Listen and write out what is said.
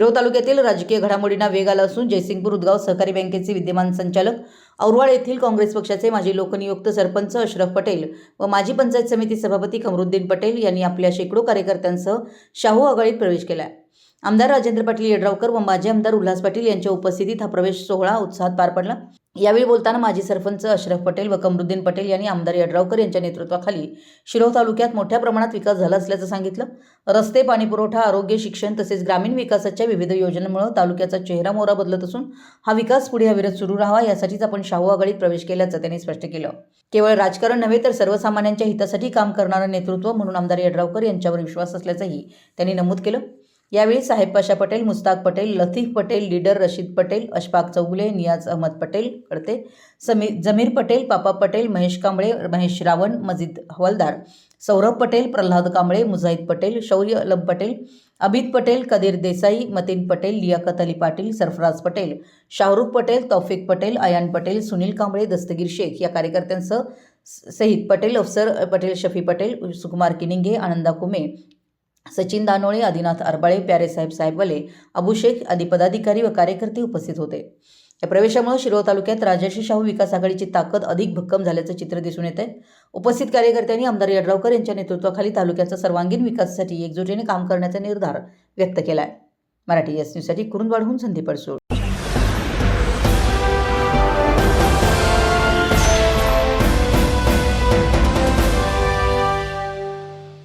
शिरोळ तालुक्यातील राजकीय घडामोडींना वेग आला असून जयसिंगपूर उदगाव सहकारी बँकेचे विद्यमान संचालक, औरवाड येथील काँग्रेस पक्षाचे माजी लोकनियुक्त सरपंच अशरफ पटेल व माजी पंचायत समिती सभापती कमरुद्दीन पटेल यांनी आपल्या शेकडो कार्यकर्त्यांसह शाहू आघाडीत प्रवेश केला आहे। आमदार राजेंद्र पाटील येड्रावकर व माजी आमदार उल्हास पाटील यांच्या उपस्थितीत हा प्रवेश सोहळा उत्साहात पार पडला। यावेळी बोलताना माजी सरपंच अशरफ पटेल व कमरुद्दीन पटेल यांनी आमदार येड्रावकर यांच्या नेतृत्वाखाली शिरोळ तालुक्यात मोठ्या प्रमाणात विकास झाला असल्याचं सांगितलं। रस्ते, पाणीपुरवठा, आरोग्य, शिक्षण तसेच ग्रामीण विकासाच्या विविध योजनांमुळे तालुक्याचा चेहरा मोहरा बदलत असून हा विकास पुढे अविरत सुरू राहावा यासाठीच आपण शाहू आघाडीत प्रवेश केल्याचं त्यांनी स्पष्ट केलं। केवळ राजकारण नव्हे तर सर्वसामान्यांच्या हितासाठी काम करणारं नेतृत्व म्हणून आमदार येड्रावकर यांच्यावर विश्वास असल्याचंही त्यांनी नमूद केलं। यावेळी साहेब पाशा पटेल, मुस्ताक पटेल, लतीफ पटेल, लीडर रशीद पटेल, अशफाक चौगुले, नियाज अहमद पटेल कडते, जमीर पटेल, पापा पटेल, महेश कांबळे, महेश रावण, मजीद हवालदार, सौरभ पटेल, प्रल्हाद कांबळे, मुजाहिद पटेल, शौर्य अलम पटेल, अबिद पटेल, कदीर देसाई, मतीन पटेल, लियाकत अली पाटील, सरफराज पटेल, शाहरुख पटेल, तौफिक पटेल, अयान पटेल, सुनील कांबळे, दस्तगीर शेख या कार्यकर्त्यांसह सहित पटेल, अफसर पटेल, शफी पटेल, सुकुमार किनिंगे, आनंदा कुमे, सचिन दानोळे, आदिनाथ अरबाळे, प्यारेसाहेब साहेबवाले, अबू शेख आदी पदाधिकारी व कार्यकर्ते उपस्थित होते। या प्रवेशामुळे शिरोळ तालुक्यात राजर्षी शाहू विकास आघाडीची ताकद अधिक भक्कम झाल्याचं चित्र दिसून येत आहे। उपस्थित कार्यकर्त्यांनी आमदार येड्रावकर यांच्या नेतृत्वाखाली तालुक्याचा सर्वांगीण विकासासाठी एकजुटीने काम करण्याचा निर्धार व्यक्त केला आहे। मराठी एस न्यूजसाठी कुरुंदवाडहून संदीप अडसूळ।